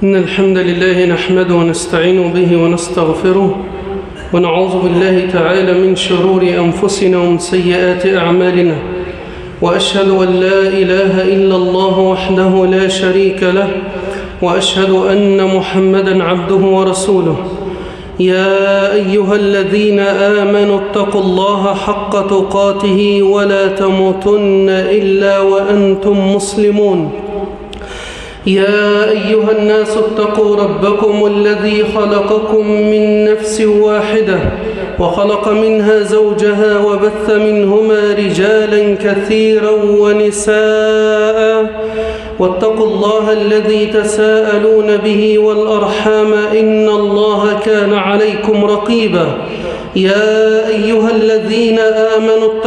إن الحمد لله نحمده ونستعين به ونستغفره ونعوذ بالله تعالى من شرور أنفسنا ومن سيئات أعمالنا، وأشهد أن لا إله إلا الله وحده لا شريك له، وأشهد أن محمدًا عبده ورسوله. يا أيها الذين آمنوا اتقوا الله حق تقاته ولا تموتن إلا وأنتم مسلمون. يا أيها الناس اتقوا ربكم الذي خلقكم من نفس واحدة وخلق منها زوجها وبث منهما رجالا كثيرا ونساء، واتقوا الله الذي تساءلون به والأرحام إن الله كان عليكم رقيبا. يا أيها الذين آمنوا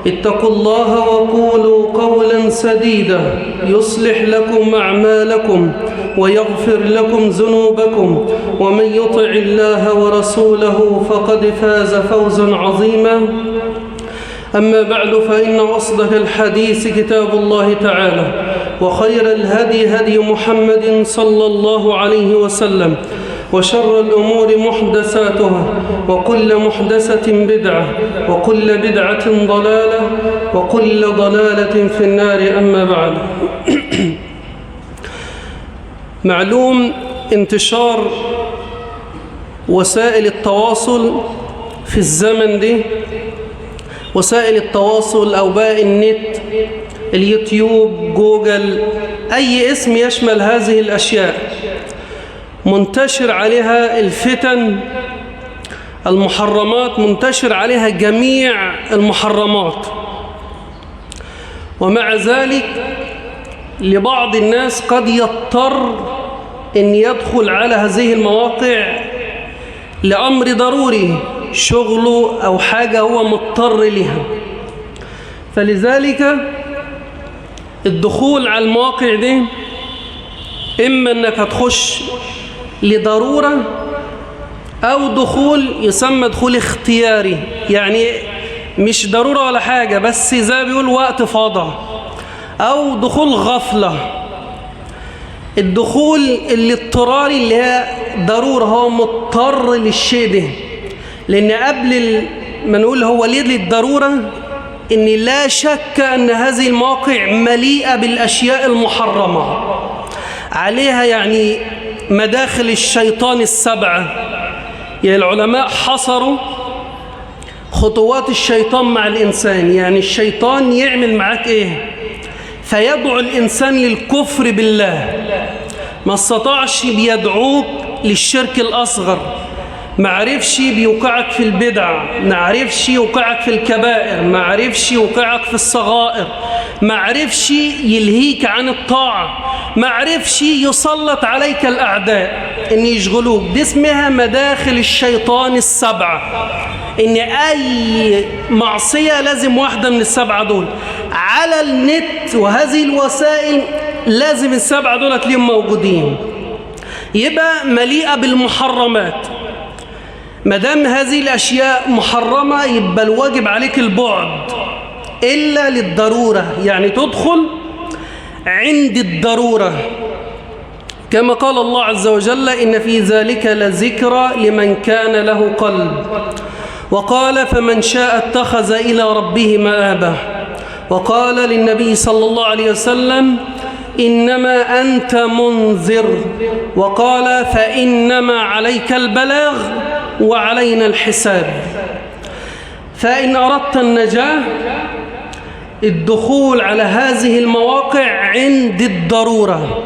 اتقوا الله وقولوا قولا سديدا يصلح لكم أعمالكم ويغفر لكم ذنوبكم، ومن يطع الله ورسوله فقد فاز فوزا عظيما. أما بعد، فإن أصدق الحديث كتاب الله تعالى، وخير الهدي هدي محمد صلى الله عليه وسلم، وشر الأمور محدثاتها، وكل محدثة بدعة، وكل بدعة ضلالة، وكل ضلالة في النار. أما بعد، معلوم انتشار وسائل التواصل في الزمن ده، وسائل التواصل أو بقى النت، اليوتيوب، جوجل، أي اسم يشمل هذه الأشياء، منتشر عليها الفتن، المحرمات، منتشر عليها جميع المحرمات. ومع ذلك لبعض الناس قد يضطر أن يدخل على هذه المواقع لأمر ضروري، شغله أو حاجة هو مضطر لها، فلذلك الدخول على المواقع دي إما أنك هتخش لضرورة، أو دخول يسمى دخول اختياري، يعني مش ضرورة ولا حاجة، بس زي ما بيقول وقت فاضي، أو دخول غفلة. الدخول الاضطراري اللي هي ضرورة، هو مضطر للشيء ده، لأن قبل ما نقول هو ليه للضرورة، إن لا شك أن هذه المواقع مليئة بالأشياء المحرمة، عليها يعني مداخل الشيطان السبعة. يعني العلماء حصروا خطوات الشيطان مع الإنسان، يعني الشيطان يعمل معاك إيه؟ فيدعو الإنسان للكفر بالله، ما استطاعش بيدعوك للشرك الأصغر، ما عرفش بيوقعك في البدع، ما عرفش يوقعك في الكبائر، ما عرفش يوقعك في الصغائر، ما عرفش يلهيك عن الطاعة، ما عرفش يسلط عليك الأعداء إن يشغلوك. دي اسمها مداخل الشيطان السبعة، إن أي معصية لازم واحدة من السبعة دول. على النت وهذه الوسائل لازم السبعة دول تلاقيهم موجودين، يبقى مليئة بالمحرمات. مدام هذه الأشياء محرمة يبقى الواجب عليك البعد إلا للضرورة، يعني تدخل عند الضرورة، كما قال الله عز وجل: إن في ذلك لذكرى لمن كان له قلب. وقال: فمن شاء اتخذ إلى ربه مآبا. وقال للنبي صلى الله عليه وسلم: إنما أنت منذر. وقال: فإنما عليك البلاغ وعلينا الحساب. فإن أردت النجاة، الدخول على هذه المواقع عند الضرورة،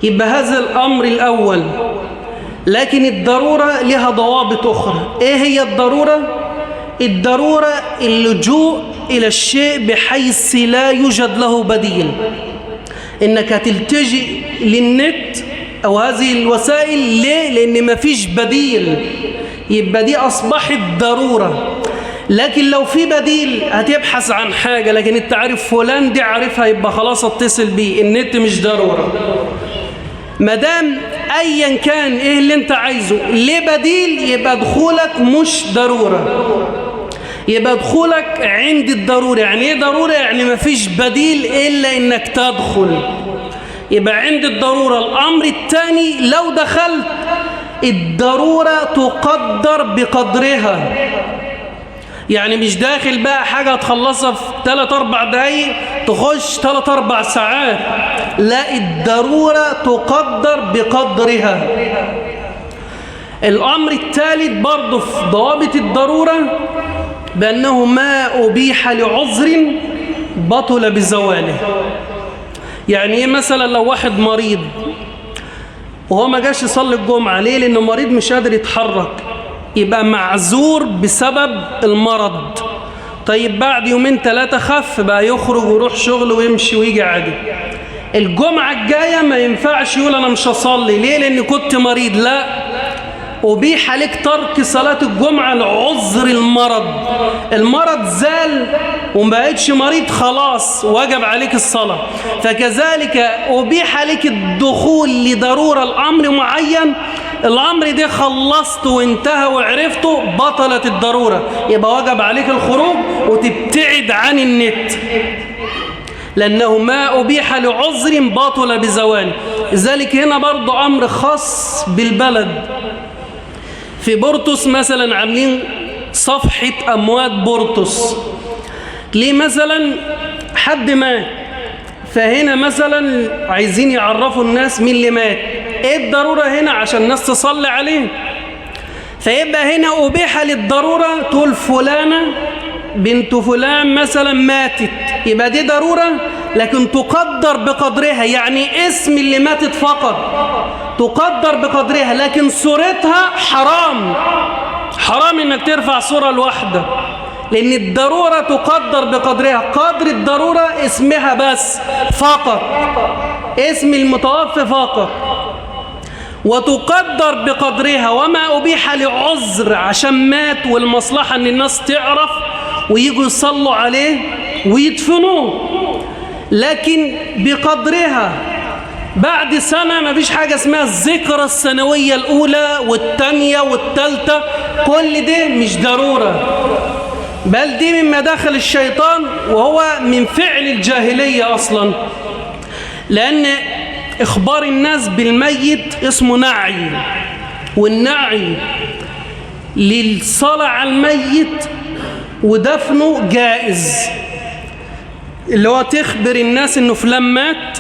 يبقى هذا الأمر الأول. لكن الضرورة لها ضوابط أخرى. إيه هي الضرورة؟ الضرورة اللجوء إلى الشيء بحيث لا يوجد له بديل، إنك تلتجئ للنت أو هذه الوسائل. ليه؟ لأن ما فيش بديل، يبقى دي أصبحت ضرورة. لكن لو في بديل هتبحث عن حاجة، لكن انت عارف فلان دي عارفها، يبقى خلاص اتصل بيه. النت مش ضرورة، مدام أيا كان إيه اللي انت عايزه ليه بديل، يبقى دخولك مش ضرورة، يبقى دخولك عند الضرورة. يعني ايه ضرورة؟ يعني ما فيش بديل إلا إنك تدخل. يبقى عند الضرورة الأمر الثاني لو دخلت الضرورة تقدر بقدرها، يعني مش داخل بقى حاجة تخلصها في 3-4 دقايق تخش 3-4 ساعات، لا، الضرورة تقدر بقدرها. الأمر الثالث برضه في ضوابط الضرورة بأنه ما أبيح لعذر بطل بزواله. يعني إيه؟ مثلا لو واحد مريض وهو ما جاش يصلي الجمعة، ليه؟ لأنه مريض مش قادر يتحرك، يبقى معذور بسبب المرض. طيب بعد 2-3 خف بقى، يخرج ويروح شغل ويمشي ويجي عادي. الجمعة الجاية ما ينفعش يقول أنا مش هصلي، ليه؟ لأني كنت مريض. لا، أبيح عليك ترك صلاة الجمعة لعذر المرض. المرض زال وما بقتش مريض، خلاص وجب عليك الصلاة. فكذلك أبيح عليك الدخول لضرورة الأمر معين، الأمر ده خلصته وانتهى وعرفته، بطلت الضرورة، يبقى وجب عليك الخروج وتبتعد عن النت، لأنه ما أبيح لعذر بطل بزواله. لذلك هنا برضو أمر خاص بالبلد. في بورتوس مثلا عاملين صفحة أموات بورتوس، ليه؟ مثلا حد مات، فهنا مثلا عايزين يعرفوا الناس مين اللي مات، ايه الضرورة هنا؟ عشان الناس تصلي عليه. فيبقى هنا أبيح للضرورة تقول فلانة بنت فلان مثلا ماتت، يبقى دي ضرورة لكن تقدر بقدرها، يعني اسم اللي ماتت فقط تقدر بقدرها، لكن صورتها حرام، حرام انك ترفع صورة الواحدة، لأن الضرورة تقدر بقدرها، قدر الضرورة اسمها بس فقط، اسم المتوفى فقط، وتقدر بقدرها. وما أبيح لعذر عشان مات والمصلحة أن الناس تعرف ويجوا يصلوا عليه ويدفنوه، لكن بقدرها. بعد سنة ما فيش حاجة اسمها الذكرى السنوية الأولى والثانية والثالثة، كل ده مش ضرورة، بل دي من مداخل الشيطان، وهو من فعل الجاهلية أصلا، لأن إخبار الناس بالميت اسمه نعي، والنعي للصلاة على الميت ودفنه جائز، اللي هو تخبر الناس إنه فلان مات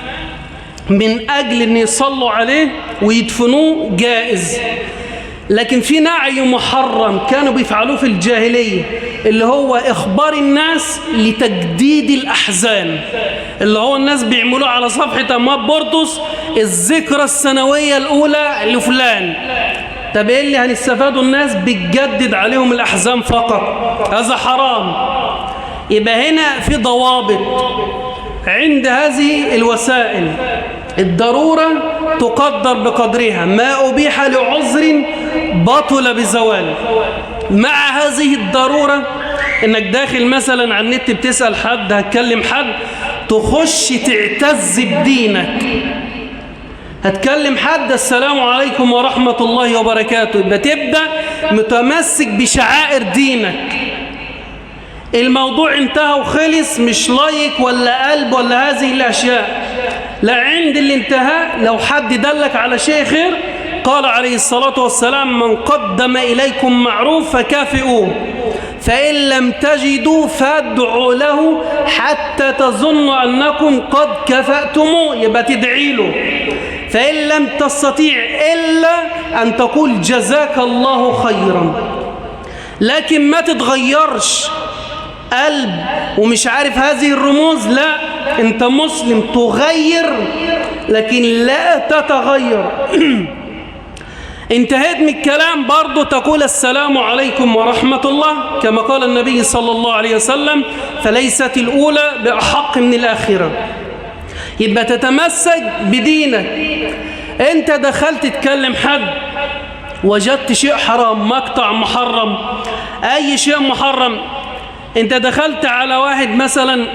من أجل أن يصلوا عليه ويدفنوه جائز. لكن في نعي محرم كانوا بيفعلوه في الجاهلية، اللي هو إخبار الناس لتجديد الأحزان، اللي هو الناس بيعملوه على صفحة أموات بورتوس الذكرى السنوية الأولى لفلان. طب إيه اللي هنستفادوا؟ الناس بتجدد عليهم الأحزان فقط، هذا حرام. يبقى هنا في ضوابط عند هذه الوسائل. الضرورة تقدر بقدرها، ما أبيح لعذر بطل بزوال. مع هذه الضرورة إنك داخل مثلا على النت بتسأل حد، هتكلم حد، تخش تعتز بدينك، هتكلم حد السلام عليكم ورحمة الله وبركاته، يبقى تبدأ متمسك بشعائر دينك. الموضوع انتهى وخلص، مش لايك ولا قلب ولا هذه الأشياء، لا، عند الانتهاء لو حد دلك على شيء خير قال عليه الصلاة والسلام: من قدم إليكم معروف فكافئوه، فإن لم تجدوا فادعوا له حتى تظنوا أنكم قد كفأتموه، يبقى تدعي له. فإن لم تستطيع إلا أن تقول جزاك الله خيرا، لكن ما تتغيرش قلب ومش عارف هذه الرموز، لا، انت مسلم تغير لكن لا تتغير. انتهيت من الكلام برضو تقول السلام عليكم ورحمة الله، كما قال النبي صلى الله عليه وسلم: فليست الأولى بأحق من الآخرة. يبقى تتمسك بدينك. انت دخلت تكلم حد وجدت شيء حرام، مقطع محرم، أي شيء محرم، انت دخلت على واحد مثلا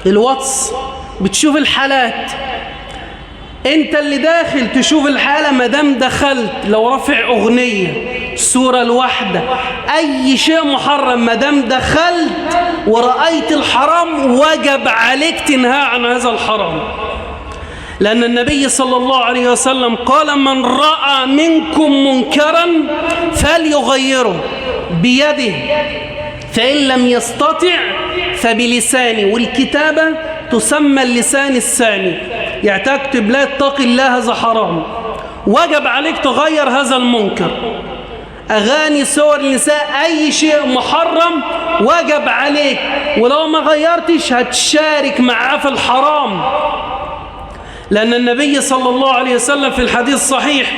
الواتس بتشوف الحالات، انت اللي داخل تشوف الحالة، مدام دخلت لو رفع أغنية، صورة الواحدة، أي شيء محرم، مدام دخلت ورأيت الحرام وجب عليك تنهى عن هذا الحرام. لأن النبي صلى الله عليه وسلم قال: من رأى منكم منكرا فليغيره بيده، فإن لم يستطع فبلسانه، والكتابة تسمى اللسان الثاني. يعني تكتب: لا اتق الله، هذا حرام، وجب عليك تغير هذا المنكر. أغاني، صور النساء، أي شيء محرم وجب عليك، ولو ما غيرتش هتشارك معاه في الحرام. لأن النبي صلى الله عليه وسلم في الحديث الصحيح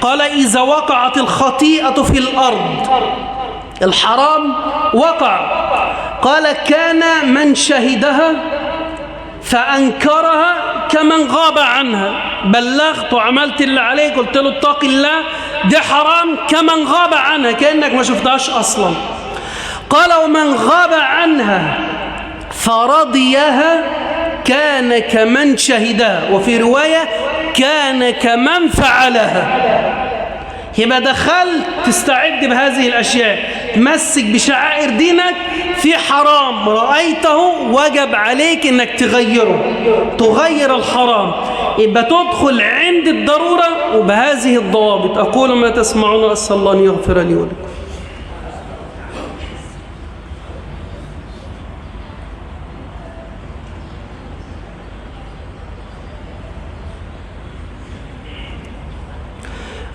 قال: إذا وقعت الخطيئة في الأرض، الحرام وقع، قال: كان من شهدها فأنكرها كمن غاب عنها. بلغت وعملت اللي عليك، قلت له اتق الله، دي حرام، كمن غاب عنها، كأنك ما شفتهاش أصلا. قال: ومن غاب عنها فرضيها كان كمن شهدها، وفي رواية كان كمن فعلها. يبقى دخلت تستعد بهذه الأشياء، تمسك بشعائر دينك، في حرام رأيته وجب عليك انك تغيره، تغير الحرام، يبقى تدخل عند الضرورة وبهذه الضوابط. أقول ما تسمعون، أسأل الله أن يغفر لي ولكم.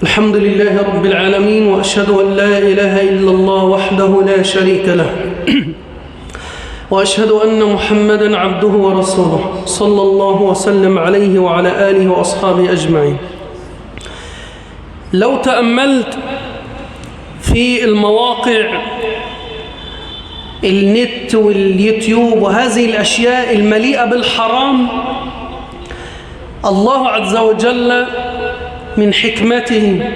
الحمد لله رب العالمين، وأشهد أن لا إله إلا الله وحده لا شريك له، وأشهد أن محمدًا عبده ورسوله، صلى الله وسلم عليه وعلى آله وأصحابه أجمعين. لو تأملت في المواقع، النت واليوتيوب وهذه الأشياء المليئة بالحرام، الله عز وجل من حكمته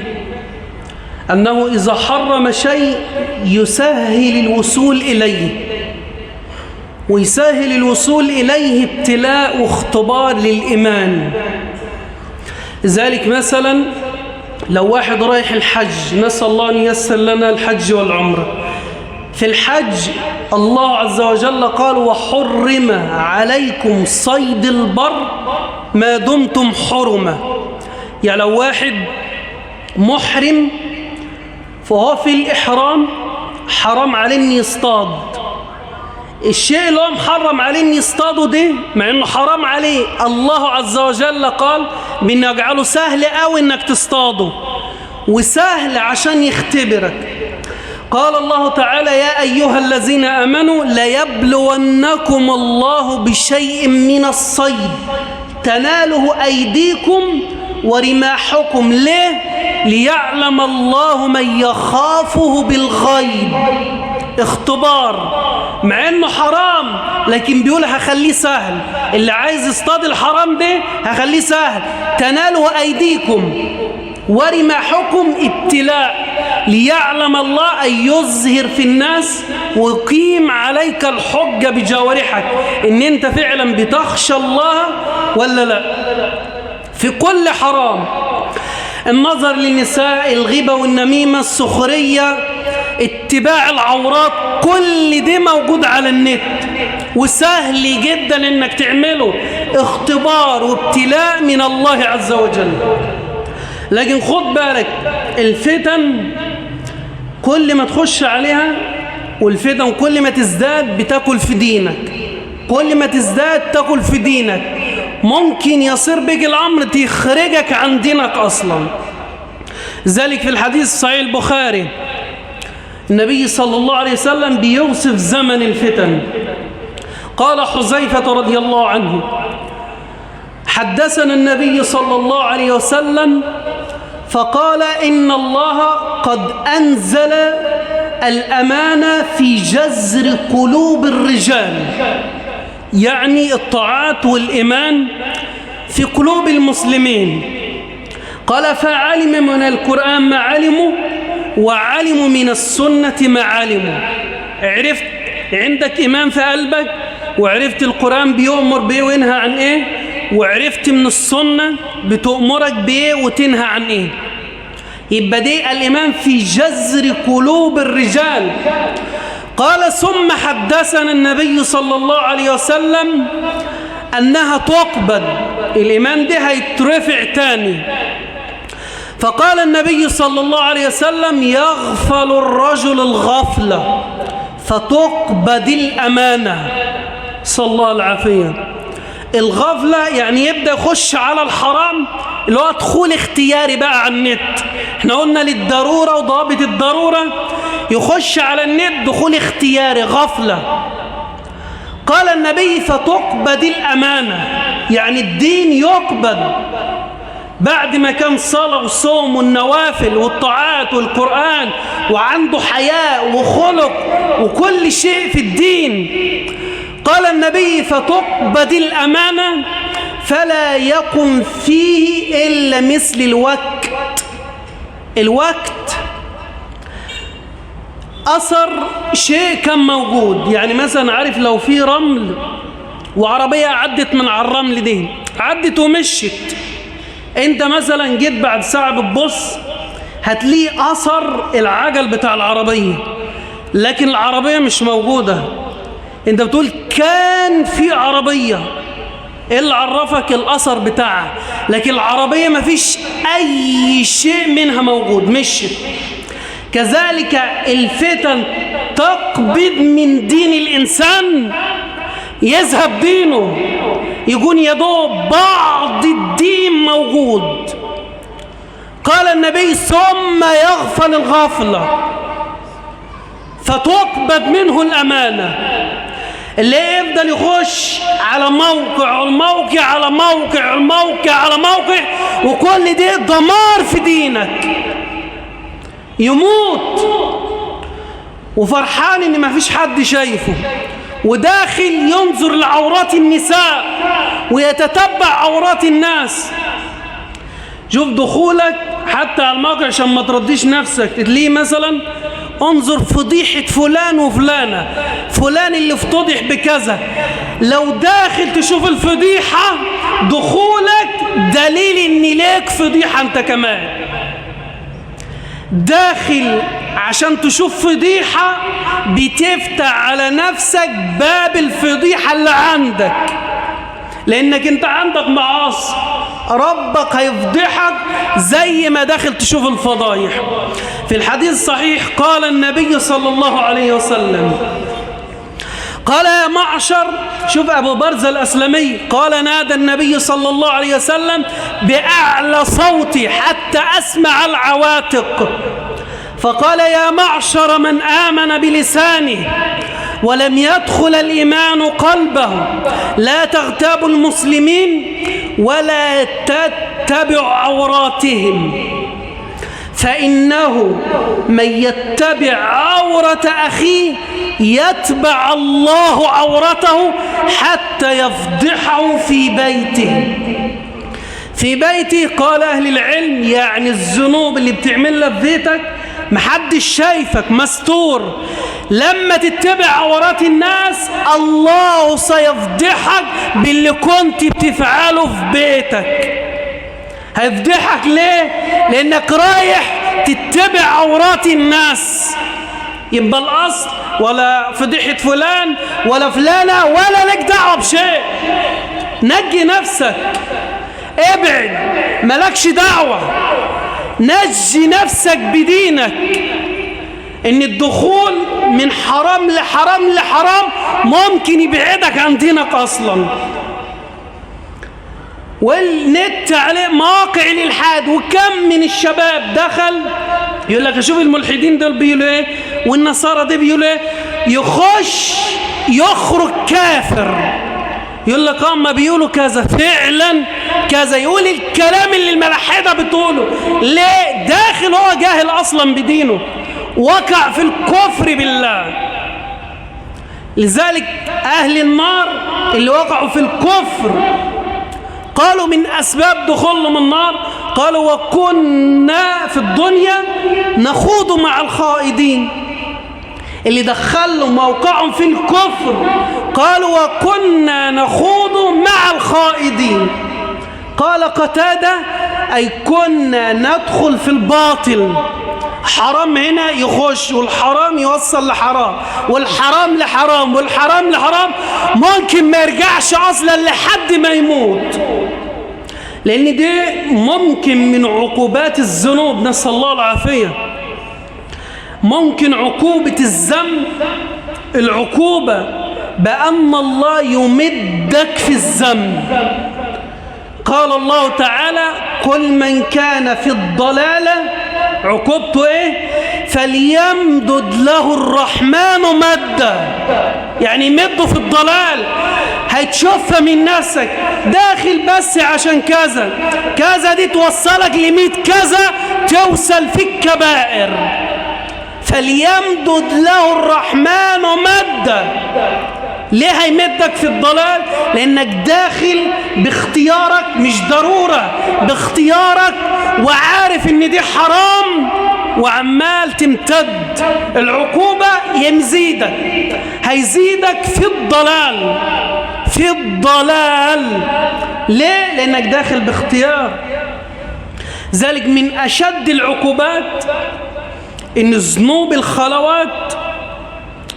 أنه إذا حرم شيء يسهل الوصول إليه، ويسهل الوصول إليه ابتلاء واختبار للإيمان. لذلك مثلا لو واحد رايح الحج، نسأل الله أن ييسر لنا الحج والعمرة، في الحج الله عز وجل قال: وحرم عليكم صيد البر ما دمتم حرمة. يعني لو واحد محرم فهو في الإحرام حرام عليه أن يصطاد، الشيء اللي هو محرم عليه أن يصطاده ده، مع أنه حرام عليه، الله عز وجل قال بأن يجعله سهل أوي أنك تصطاده، وسهل عشان يختبرك. قال الله تعالى: يا أيها الذين آمنوا ليبلونكم الله بشيء من الصيد تناله أيديكم ورماحكم. ليه؟ ليعلم الله من يخافه بالغيب. اختبار، مع انه حرام لكن بيقول هخليه سهل، اللي عايز يصطاد الحرام ده هخليه سهل. تناله أيديكم ورماحكم ابتلاء، ليعلم الله أن يظهر في الناس ويقيم عليك الحجة بجوارحك ان انت فعلا بتخشى الله ولا لا. في كل حرام، النظر للنساء، الغيبة والنميمة، السخرية، اتباع العورات، كل ده موجود على النت وسهل جدا انك تعمله، اختبار وابتلاء من الله عز وجل. لكن خد بالك، الفتن كل ما تخش عليها، والفتن كل ما تزداد بتاكل في دينك، كل ما تزداد تاكل في دينك، ممكن يصير بك الأمر تخرجك عن دينك أصلا. ذلك في الحديث صحيح البخاري، النبي صلى الله عليه وسلم بيوصف زمن الفتن. قال حذيفة رضي الله عنه: حدثنا النبي صلى الله عليه وسلم فقال: إن الله قد أنزل الأمانة في جذر قلوب الرجال، يعني الطاعات والإيمان في قلوب المسلمين. قال: فعلم من القرآن ما علموا، وعلموا من السنة ما علموا. عرفت عندك إيمان في قلبك، وعرفت القرآن بيؤمر بيه وينهى عن إيه، وعرفت من السنة بتؤمرك بيه وتنهى عن إيه. يبقى دي الإيمان في جذر قلوب الرجال. قال: ثم حدثنا النبي صلى الله عليه وسلم أنها تقبض الإيمان ده هيترفع تاني. فقال النبي صلى الله عليه وسلم: يغفل الرجل الغفلة فتقبض الأمانة. صلى الله العافية. الغفلة يعني يبدأ يخش على الحرام، اللي هو دخول اختياري بقى على النت. احنا قلنا للضرورة وضابط الضرورة، يخش على النت دخول اختياري، غفلة. قال النبي: فتقبض الأمانة، يعني الدين يقبض بعد ما كان صلاة وصوم والنوافل والطاعات والقرآن وعنده حياء وخلق وكل شيء في الدين. قال النبي: فتقبض الأمانة فلا يقم فيه إلا مثل الوقت. الوقت أثر شيء كان موجود، يعني مثلا عارف لو في رمل وعربية عدت من على الرمل دي، عدت ومشت، انت مثلا جيت بعد ساعة بتبص هتلاقي أثر العجل بتاع العربية، لكن العربية مش موجودة. انت بتقول كان في عربية، ايه اللي عرفك الأثر بتاعها؟ لكن العربية ما فيش أي شيء منها موجود، مشت. كذلك الفتن تقبض من دين الإنسان، يذهب دينه، يكون يدوب بعض الدين موجود. قال النبي: ثم يغفل الغفلة فتقبض منه الأمانة. اللي يفضل يخش على موقع الموقع على موقع الموقع على موقع، وكل ده دمار في دينك، يموت وفرحان ان ما فيش حد شايفه، وداخل ينظر لعورات النساء ويتتبع عورات الناس. شوف دخولك حتى على الموقع عشان ما ترديش نفسك، تلاقيه مثلا انظر فضيحة فلان وفلانة، فلان اللي افتضح بكذا. لو داخل تشوف الفضيحة، دخولك دليل ان ليك فضيحة انت كمان. داخل عشان تشوف فضيحة، بتفتح على نفسك باب الفضيحة اللي عندك، لأنك أنت عندك معاصي، ربك هيفضحك زي ما داخل تشوف الفضايح. في الحديث الصحيح قال النبي صلى الله عليه وسلم، قال: يا معشر، شوف أبو برزة الأسلمي قال: نادى النبي صلى الله عليه وسلم بأعلى صوتي حتى أسمع العواتق، فقال: يا معشر من آمن بلسانه ولم يدخل الإيمان قلبه، لا تغتابوا المسلمين ولا تتبعوا عوراتهم، فإنه من يتبع عورة أخيه يتبع الله عورته حتى يفضحه في بيته. في بيته قال أهل العلم يعني الذنوب اللي بتعملها في بيتك محدش شايفك، مستور. لما تتبع عورات الناس الله سيفضحك باللي كنت بتفعله في بيتك. هيفضحك ليه؟ لأنك رايح تتبع عورات الناس. يبقى الأصل ولا فضيحة فلان ولا فلانة ولا لك دعوة بشيء. نجي نفسك، ابعد، ملكش دعوة، نجي نفسك بدينك. ان الدخول من حرام لحرام لحرام ممكن يبعدك عن دينك اصلا. والنت عليه مواقع الالحاد، وكم من الشباب دخل يقول لك اشوف الملحدين دول بيقولوا ايه والنصارى دي بيقولوا ايه، يخش يخرج كافر، يقول لك ما بيقولوا كذا فعلا كذا، يقول الكلام اللي الملحده بتقوله. ليه؟ داخل هو جاهل اصلا بدينه، وقع في الكفر بالله. لذلك اهل النار اللي وقعوا في الكفر قالوا من اسباب دخولهم النار، قالوا وكنا في الدنيا نخوض مع الخائضين. اللي دخلوا موقعهم في الكفر قالوا وكنا نخوض مع الخائضين. قال قتادة أي كنا ندخل في الباطل، حرام هنا يخش والحرام يوصل لحرام والحرام لحرام والحرام لحرام، ممكن ما يرجعش أصلا لحد ما يموت. لأن دي ممكن من عقوبات الذنوب، نسأل الله العافية. ممكن عقوبة الذنب، العقوبة بأن الله يمدك في الذنب. قال الله تعالى: قل من كان في الضلالة عقوبته ايه؟ فليمدد له الرحمن مدا. يعني مده في الضلال، هتشوفها من نفسك، داخل بس عشان كذا كذا دي توصلك ل100 كذا، توصل في الكبائر. فليمدد له الرحمن مدا. ليه هيمدك في الضلال؟ لأنك داخل باختيارك، مش ضرورة، باختيارك، وعارف ان دي حرام وعمال تمتد. العقوبة يمزيدك، هيزيدك في الضلال، في الضلال. ليه؟ لأنك داخل باختيار. ذلك من أشد العقوبات إن ذنوب الخلوات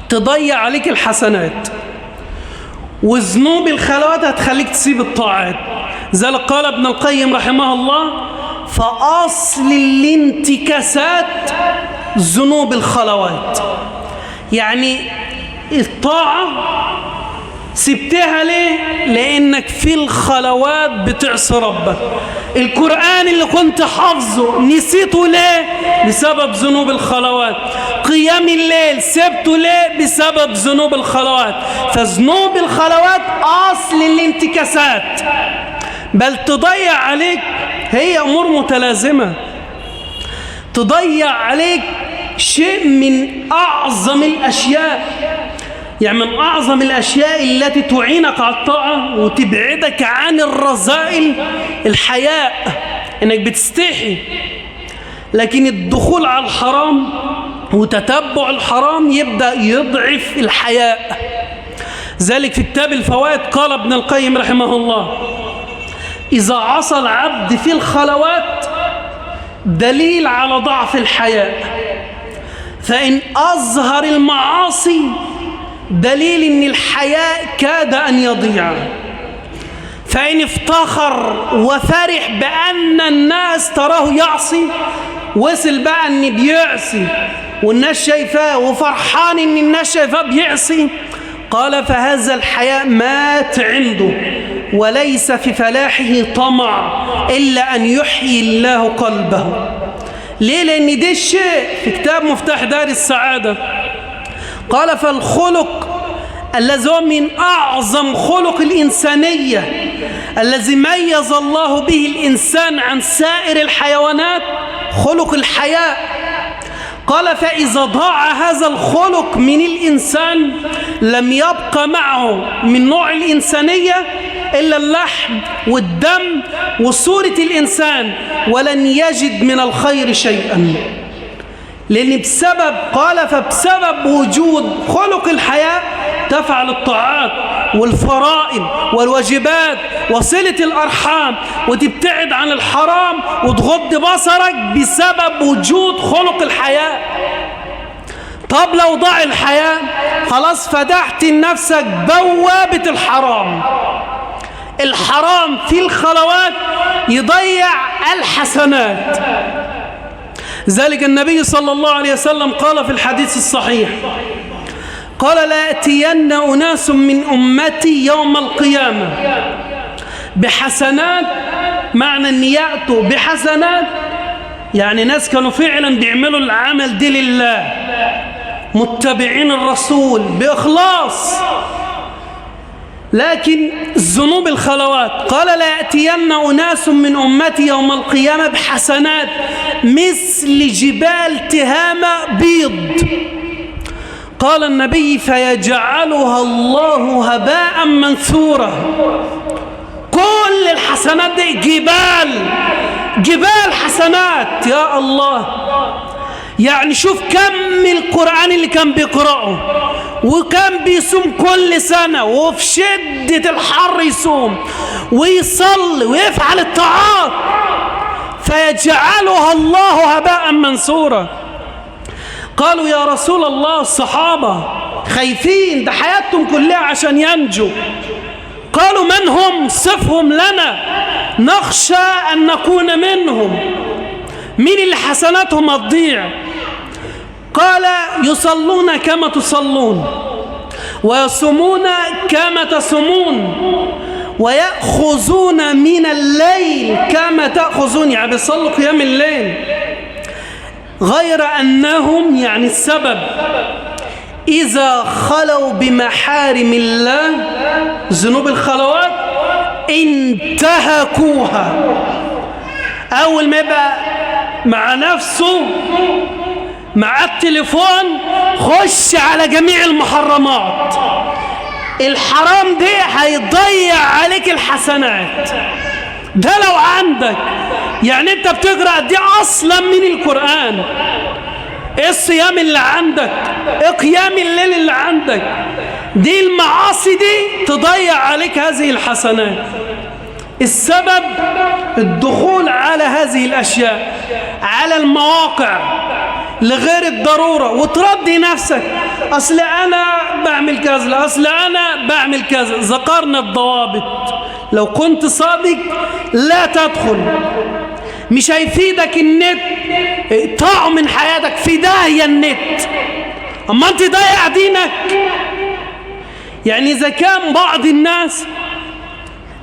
تضيع عليك الحسنات، وذنوب الخلوات هتخليك تسيب الطاعات. ذلك قال ابن القيم رحمه الله: فأصل الانتكاسات ذنوب الخلوات. يعني الطاعة سبتها ليه؟ لأنك في الخلوات بتعصي ربك. القرآن اللي كنت حافظه نسيته ليه؟ بسبب ذنوب الخلوات. قيام الليل سبته ليه؟ بسبب ذنوب الخلوات. فذنوب الخلوات أصل الانتكاسات، بل تضيع عليك، هي أمور متلازمة، تضيع عليك شيء من أعظم الأشياء. يعني من أعظم الأشياء التي تعينك على الطاعة وتبعدك عن الرذائل الحياء، إنك بتستحي. لكن الدخول على الحرام وتتبع الحرام يبدأ يضعف الحياء. ذلك في كتاب الفوائد قال ابن القيم رحمه الله: إذا عصى العبد في الخلوات دليل على ضعف الحياء، فإن أظهر المعاصي دليل إن الحياء كاد أن يضيع. فإن افتخر وفرح بأن الناس تراه يعصي، وصل بقى إن بيعصي والناس شايفاه وفرحان إن الناس شايفاه بيعصي، قال: فهذا الحياء مات عنده، وليس في فلاحه طمع إلا أن يحيي الله قلبه. ليه؟ لأن ده الشيء في كتاب مفتاح دار السعادة قال: فالخلق الذي هو من أعظم خلق الإنسانية الذي ميز الله به الإنسان عن سائر الحيوانات خلق الحياء. قال: فإذا ضاع هذا الخلق من الإنسان لم يبقى معه من نوع الإنسانية إلا اللحم والدم وصورة الإنسان، ولن يجد من الخير شيئا. لأن بسبب، قال: فبسبب وجود خلق الحياة تفعل الطاعات والفرائض والواجبات وصلة الأرحام وتبتعد عن الحرام وتغض بصرك بسبب وجود خلق الحياة. طب لو ضاع الحياة خلاص فتحت لنفسك بوابة الحرام. الحرام في الخلوات يضيع الحسنات. ذلك النبي صلى الله عليه وسلم قال في الحديث الصحيح، قال: لا يأتين أناس من أمتي يوم القيامة بحسنات. معنى أن يأتوا بحسنات يعني ناس كانوا فعلا بيعملوا العمل دي لله، متبعين الرسول بإخلاص، لكن ذنوب الخلوات. قال: لا يأتين أناس من أمتي يوم القيامة بحسنات مثل جبال تهامة بيض. قال النبي: فيجعلها الله هباء منثورا. كل الحسنات دي جبال حسنات، يا الله. يعني شوف كم القرآن اللي كان بيقرأه، وكان بيصوم كل سنة، وفي شدة الحر يصوم ويصلي ويفعل الطاعات، فيجعلها الله هباء منثورا. قالوا: يا رسول الله، الصحابة خايفين، ده حياتهم كلها عشان ينجوا. قالوا من هم؟ صفهم لنا نخشى أن نكون منهم. مين اللي حسناتهم هتضيع؟ قال يصلون كما تصلون، ويصومون كما تصومون، ويأخذون من الليل كما تأخذون، يعني بيصلوا قيام الليل، غير أنهم يعني السبب إذا خلوا بمحارم الله، ذنوب الخلوات، انتهكوها. أول ما يبقى مع نفسه مع التليفون خش على جميع المحرمات، الحرام دي هيضيع عليك الحسنات. ده لو عندك، يعني انت بتقرأ دي اصلا من القرآن، ايه الصيام اللي عندك، ايه قيام الليل اللي عندك، دي المعاصي دي تضيع عليك هذه الحسنات. السبب الدخول على هذه الاشياء، على المواقع لغير الضرورة، وتردي نفسك أصل أنا بعمل كذا، أصل أنا بعمل كذا. ذكرنا الضوابط، لو كنت صادق لا تدخل، مش هيفيدك النت، اقطعه من حياتك، في داهية النت. أما أنت ضيع دينك. يعني إذا كان بعض الناس،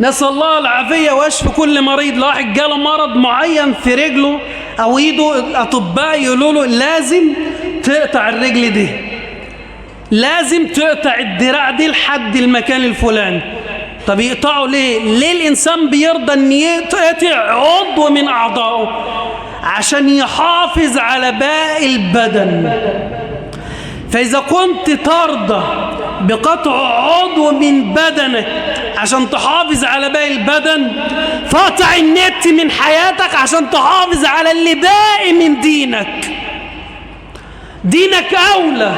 نسأل الله العافية ويشفي كل مريض، لو واحد جاله مرض معين في رجله أو إيده، الأطباء يقولوا له لازم تقطع الرجل دي، لازم تقطع الدراع دي لحد المكان الفلاني. طب يقطعوا ليه؟ ليه الإنسان بيرضى أن يقطع عضو من أعضائه؟ عشان يحافظ على باقي البدن. فإذا كنت ترضى بقطع عضو من بدنك عشان تحافظ على باقي البدن، فاقطع النت من حياتك عشان تحافظ على اللي باقي من دينك. دينك أولى،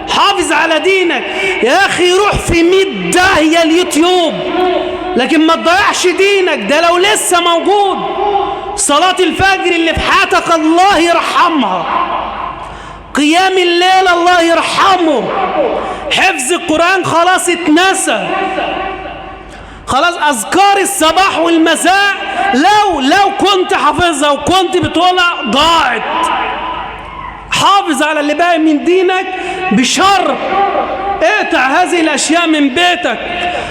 حافظ على دينك. يا أخي روح في 100 داهية اليوتيوب، لكن ما تضيعش دينك. ده لو لسه موجود، صلاة الفجر اللي في حياتك الله يرحمها، قيام الليل الله يرحمه، حفظ القرآن خلاص اتنسى، خلاص أذكار الصباح والمساء لو كنت حافظها وكنت بتقولها ضاعت. حافظ على اللي باقي من دينك بشرط اقطع هذه الأشياء من بيتك،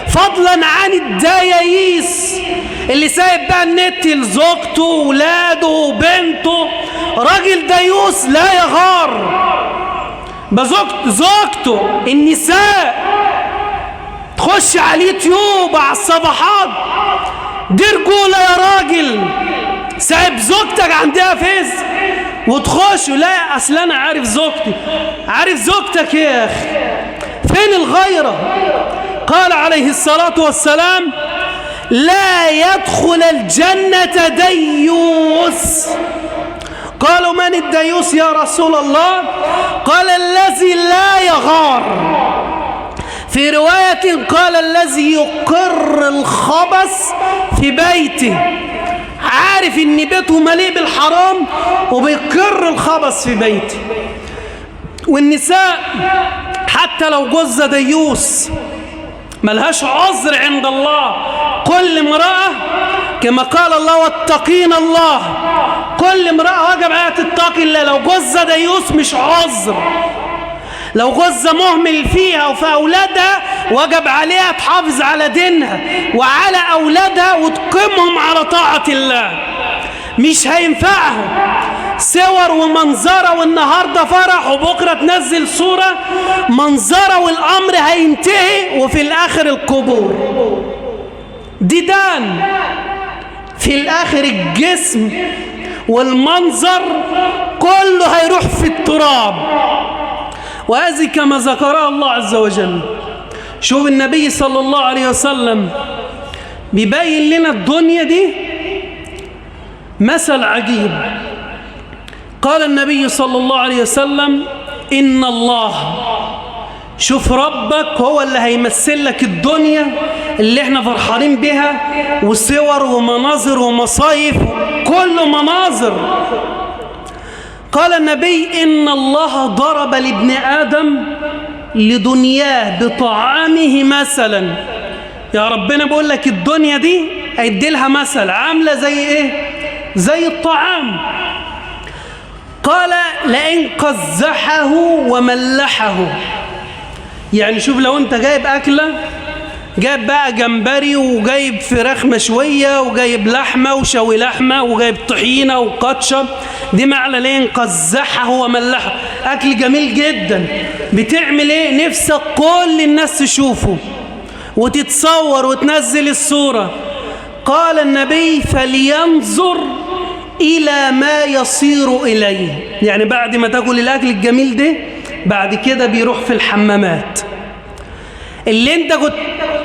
فضلا عن الدياييس اللي سايب بقى النت لزوجته وولاده وبنته. راجل ديوس لا يغار بزوجته. النساء تخش على اليوتيوب على الصفحات دي رجولة يا راجل، سايب زوجتك عندها فيس وتخش لا أصل أنا عارف زوجتي. عارف زوجتك يا أخي، فين الغيرة؟ قال عليه الصلاة والسلام لا يدخل الجنة ديوس. قالوا من الديوس يا رسول الله؟ قال الذي لا يغار. في رواية قال الذي يقر الخبث في بيته، عارف ان بيته مليء بالحرام وبيقر الخبث في بيته. والنساء حتى لو جوزها ديوس ملهاش عذر عند الله. كل امرأة كما قال الله واتقين الله، كل امرأة واجب عليها تتقي الله. لو جوزها ديوس مش عذر، لو جوزها مهمل فيها وفي أولادها وجب عليها تحافظ على دينها وعلى أولادها وتقيمهم على طاعة الله. مش هينفعهم صور ومنظرة، والنهاردة فرح وبكرة تنزل صورة منظرة، والأمر هينتهي وفي الآخر القبور. ديدان في الآخر الجسم والمنظر كله هيروح في التراب. وهذه كما ذكرها الله عز وجل. شوف النبي صلى الله عليه وسلم بيبين لنا الدنيا دي مثل عجيب. قال النبي صلى الله عليه وسلم إن الله، شوف ربك هو اللي هيمثل لك الدنيا اللي احنا فرحانين بها، وصور ومناظر ومصايف، كله مناظر. قال النبي إن الله ضرب لابن آدم لدنياه بطعامه مثلا يا ربنا بقول لك الدنيا دي ادي لها مثل، عامله زي ايه؟ زي الطعام. قال لئن قزحه وملحه، يعني شوف لو انت جايب اكله، جايب بقى جمبري وجايب فراخ مشويه وجايب لحمه وشوي لحمه وجايب طحينه وكاتشب، دي معنى لئن قزحه وملحه، اكل جميل جدا، بتعمل ايه؟ نفسك كل الناس تشوفه وتتصور وتنزل الصوره. قال النبي فلينظر إلى ما يصير إليه، يعني بعد ما تاكل الأكل الجميل ده بعد كده بيروح في الحمامات اللي انت كنت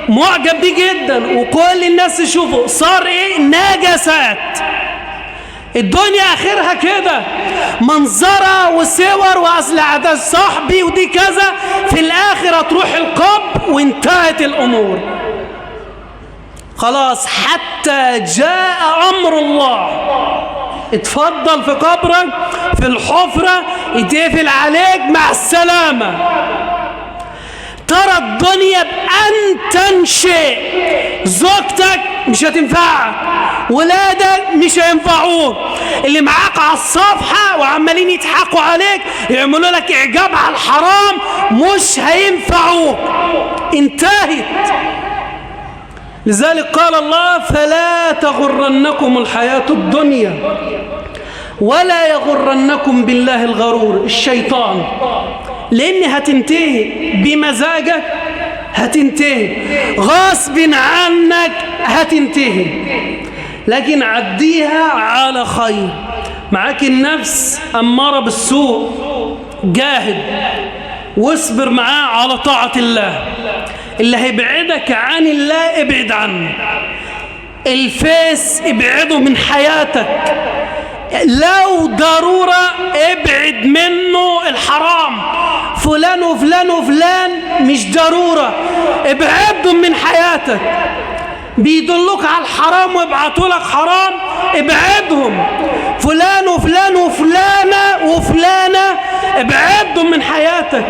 معجب بيه جدا وكل الناس تشوفه، صار ايه؟ نجسات. الدنيا آخرها كده، منظرة وصور وأصل عدد صاحبي ودي كذا، في الآخرة تروح القبر وانتهت الأمور خلاص. حتى جاء أمر الله، اتفضل في قبرك في الحفرة، يتقفل عليك، مع السلامة. ترى الدنيا بأنتن شيء، زوجتك مش هتنفعك، ولادك مش هينفعوك، اللي معاك على الصفحة وعمالين يضحكوا عليك يعملوا لك إعجاب على الحرام مش هينفعوك، انتهت. لذلك قال الله فلا تغرنكم الحياة الدنيا ولا يغرنكم بالله الغرور، الشيطان، لأن هتنتهي بمزاجك، هتنتهي غصب عنك، هتنتهي، لكن عديها على خير. معاك النفس أمارة بالسوء، جاهد واصبر معاه على طاعة الله. اللي هيبعدك عن الله ابعد عنه، الفيس ابعده من حياتك، لو ضرورة ابعد منه، الحرام فلان وفلان وفلان مش ضرورة، ابعدهم من حياتك، بيدلوك على الحرام ويبعتوا لك حرام، ابعدهم، فلان وفلان وفلانة وفلانة ابعدهم من حياتك.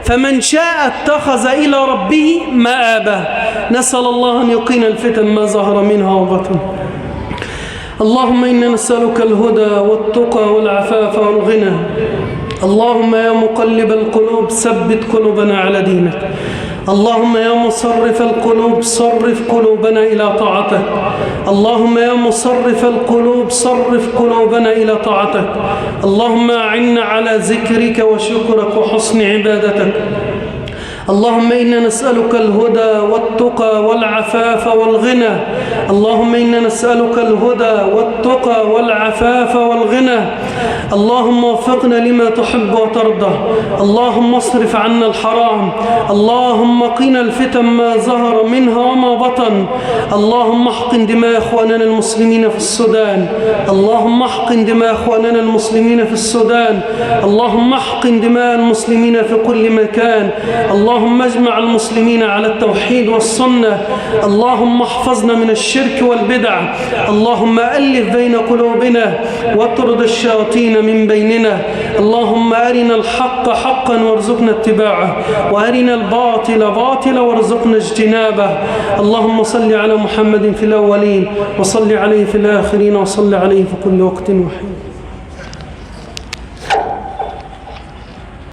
فمن شاء اتخذ إلى ربه مآبا. نسأل الله أن يقينا الفتن ما ظهر منها وبطن. اللهم إنا نسألك الهدى والتقى والعفاف والغنى. اللهم يا مقلب القلوب ثبت قلوبنا على دينك. اللهم يا مصرف القلوب صرف قلوبنا إلى طاعتك. اللهم يا مصرف القلوب صرف قلوبنا إلى طاعتك. اللهم أعنا على ذكرك وشكرك وحسن عبادتك. اللهم إنا نسألك الهدى والتقى والعفاف والغنى. اللهم إنا نسألك الهدى والتقى والعفاف والغنى. اللهم وفقنا لما تحب وترضى. اللهم اصرف عنا الحرام. اللهم قنا الفتن ما ظهر منها وما بطن. اللهم احقن دماء إخواننا المسلمين في السودان. اللهم احقن دماء إخواننا المسلمين في السودان. اللهم احقن دماء المسلمين في كل مكان. اللهم اجمع المسلمين على التوحيد والسنة. اللهم احفظنا من الشرك والبدع. اللهم ألف بين قلوبنا واطرد الشياطين من بيننا. اللهم أرنا الحق حقا وارزقنا اتباعه، وأرنا الباطل باطلا وارزقنا اجتنابه. اللهم صل على محمد في الأولين وصل عليه في الآخرين وصل عليه في كل وقت وحين.